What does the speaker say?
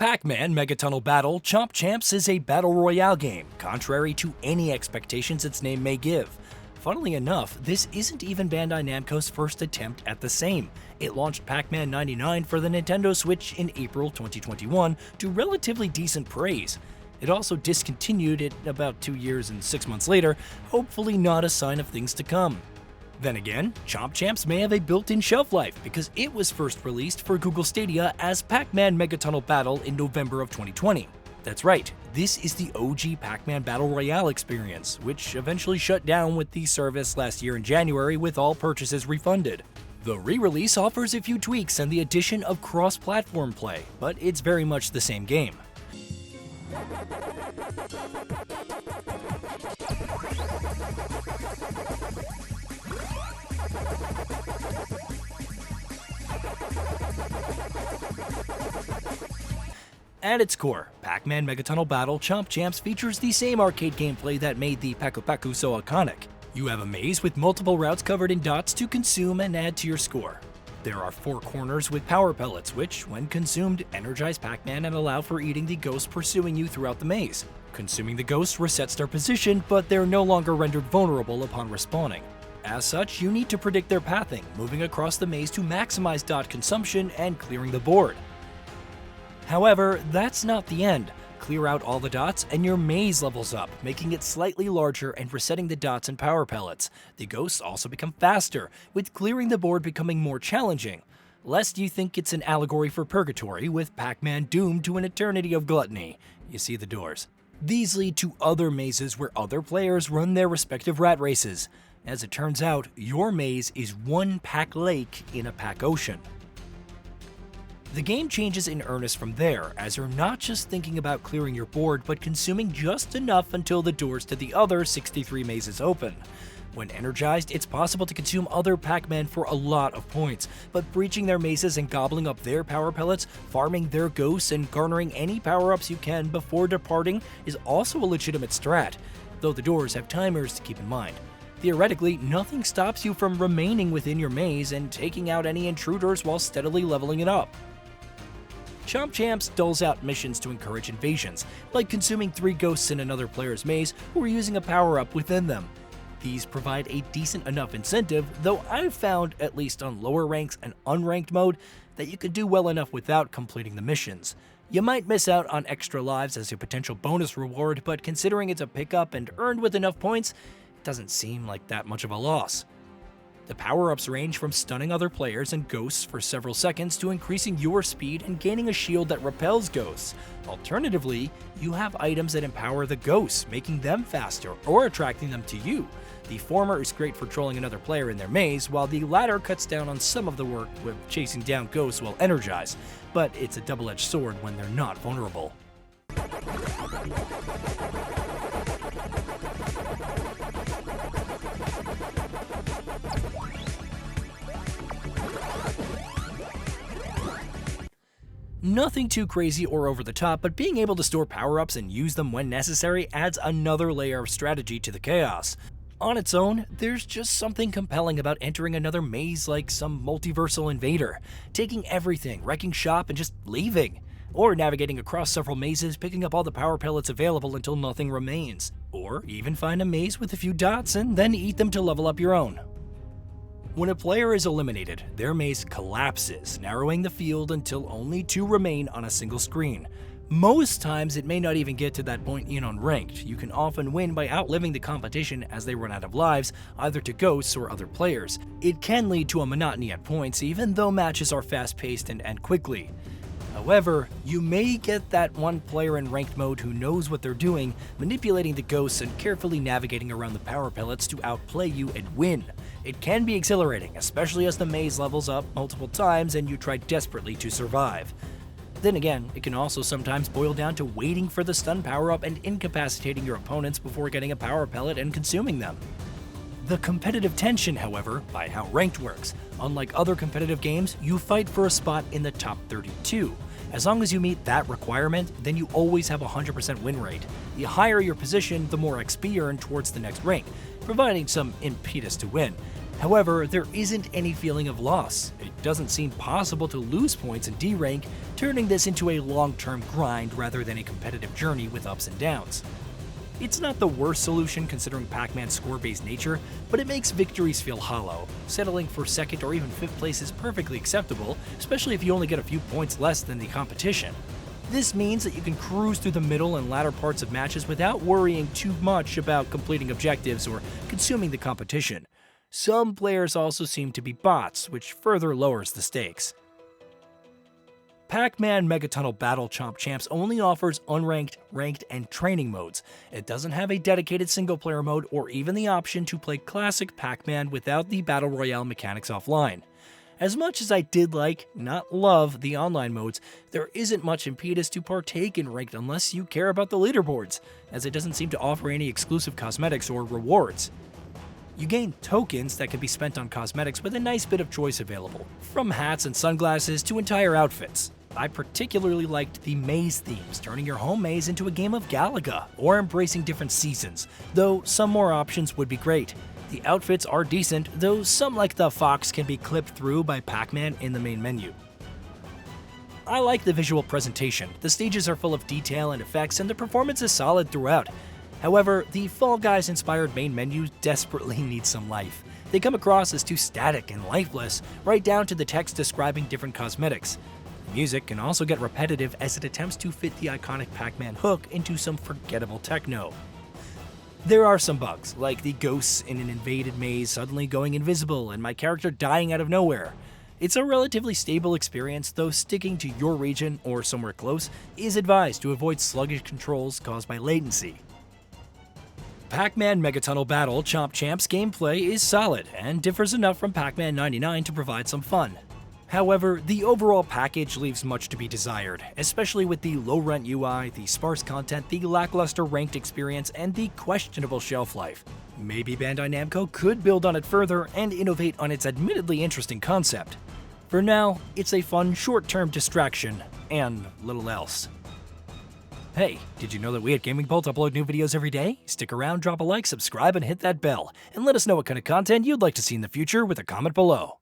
Pac-Man Mega Tunnel Battle, Chomp Champs is a battle royale game, contrary to any expectations its name may give. Funnily enough, this isn't even Bandai Namco's first attempt at the same. It launched Pac-Man 99 for the Nintendo Switch in April 2021 to relatively decent praise. It also discontinued it about 2 years and 6 months later, hopefully not a sign of things to come. Then again, Chomp Champs may have a built-in shelf life because it was first released for Google Stadia as Pac-Man Mega Tunnel Battle in November of 2020. That's right, this is the OG Pac-Man Battle Royale experience, which eventually shut down with the service last year in January with all purchases refunded. The re-release offers a few tweaks and the addition of cross-platform play, but it's very much the same game. At its core, Pac-Man Mega Tunnel Battle Chomp Champs features the same arcade gameplay that made the Pac-Man so iconic. You have a maze with multiple routes covered in dots to consume and add to your score. There are 4 corners with Power Pellets, which, when consumed, energize Pac-Man and allow for eating the ghosts pursuing you throughout the maze. Consuming the ghosts resets their position, but they're no longer rendered vulnerable upon respawning. As such, you need to predict their pathing, moving across the maze to maximize dot consumption and clearing the board. However, that's not the end. Clear out all the dots and your maze levels up, making it slightly larger and resetting the dots and Power Pellets. The ghosts also become faster, with clearing the board becoming more challenging. Lest you think it's an allegory for purgatory, with Pac-Man doomed to an eternity of gluttony. You see the doors. These lead to other mazes where other players run their respective rat races. As it turns out, your maze is one Pac Lake in a Pac Ocean. The game changes in earnest from there, as you're not just thinking about clearing your board, but consuming just enough until the doors to the other 63 mazes open. When energized, it's possible to consume other Pac-Man for a lot of points, but breaching their mazes and gobbling up their Power Pellets, farming their ghosts, and garnering any power-ups you can before departing is also a legitimate strat, though the doors have timers to keep in mind. Theoretically, nothing stops you from remaining within your maze and taking out any intruders while steadily leveling it up. Chomp Champs doles out missions to encourage invasions, like consuming 3 ghosts in another player's maze who are using a power-up within them. These provide a decent enough incentive, though I've found, at least on lower ranks and unranked mode, that you could do well enough without completing the missions. You might miss out on extra lives as a potential bonus reward, but considering it's a pickup and earned with enough points, it doesn't seem like that much of a loss. The power-ups range from stunning other players and ghosts for several seconds to increasing your speed and gaining a shield that repels ghosts. Alternatively, you have items that empower the ghosts, making them faster or attracting them to you. The former is great for trolling another player in their maze, while the latter cuts down on some of the work with chasing down ghosts while energized, but it's a double-edged sword when they're not vulnerable. Nothing too crazy or over the top, but being able to store power-ups and use them when necessary adds another layer of strategy to the chaos. On its own, there's just something compelling about entering another maze like some multiversal invader, taking everything, wrecking shop, and just leaving. Or navigating across several mazes, picking up all the Power Pellets available until nothing remains. Or even find a maze with a few dots and then eat them to level up your own. When a player is eliminated, their maze collapses, narrowing the field until only 2 remain on a single screen. Most times, it may not even get to that point in unranked. You can often win by outliving the competition as they run out of lives, either to ghosts or other players. It can lead to a monotony at points, even though matches are fast-paced and end quickly. However, you may get that one player in ranked mode who knows what they're doing, manipulating the ghosts and carefully navigating around the Power Pellets to outplay you and win. It can be exhilarating, especially as the maze levels up multiple times and you try desperately to survive. Then again, it can also sometimes boil down to waiting for the stun power-up and incapacitating your opponents before getting a Power Pellet and consuming them. The competitive tension, however, by how ranked works. Unlike other competitive games, you fight for a spot in the top 32. As long as you meet that requirement, then you always have a 100% win rate. The higher your position, the more XP earned towards the next rank, providing some impetus to win. However, there isn't any feeling of loss. It doesn't seem possible to lose points in D rank, turning this into a long-term grind rather than a competitive journey with ups and downs. It's not the worst solution considering Pac-Man's score-based nature, but it makes victories feel hollow. Settling for 2nd or even 5th place is perfectly acceptable, especially if you only get a few points less than the competition. This means that you can cruise through the middle and latter parts of matches without worrying too much about completing objectives or consuming the competition. Some players also seem to be bots, which further lowers the stakes. Pac-Man Mega Tunnel Battle Chomp Champs only offers unranked, ranked, and training modes. It doesn't have a dedicated single-player mode or even the option to play classic Pac-Man without the Battle Royale mechanics offline. As much as I did like, not love, the online modes, there isn't much impetus to partake in ranked unless you care about the leaderboards, as it doesn't seem to offer any exclusive cosmetics or rewards. You gain tokens that can be spent on cosmetics with a nice bit of choice available, from hats and sunglasses to entire outfits. I particularly liked the maze themes, turning your home maze into a game of Galaga, or embracing different seasons, though some more options would be great. The outfits are decent, though some like the fox can be clipped through by Pac-Man in the main menu. I like the visual presentation, the stages are full of detail and effects, and the performance is solid throughout. However, the Fall Guys-inspired main menu desperately needs some life. They come across as too static and lifeless, right down to the text describing different cosmetics. Music can also get repetitive as it attempts to fit the iconic Pac-Man hook into some forgettable techno. There are some bugs, like the ghosts in an invaded maze suddenly going invisible and my character dying out of nowhere. It's a relatively stable experience, though sticking to your region or somewhere close is advised to avoid sluggish controls caused by latency. Pac-Man Mega Tunnel Battle Chomp Champs gameplay is solid and differs enough from Pac-Man 99 to provide some fun. However, the overall package leaves much to be desired, especially with the low-rent UI, the sparse content, the lackluster ranked experience, and the questionable shelf life. Maybe Bandai Namco could build on it further and innovate on its admittedly interesting concept. For now, it's a fun short-term distraction, and little else. Hey, did you know that we at GamingBolt upload new videos every day? Stick around, drop a like, subscribe, and hit that bell, and let us know what kind of content you'd like to see in the future with a comment below.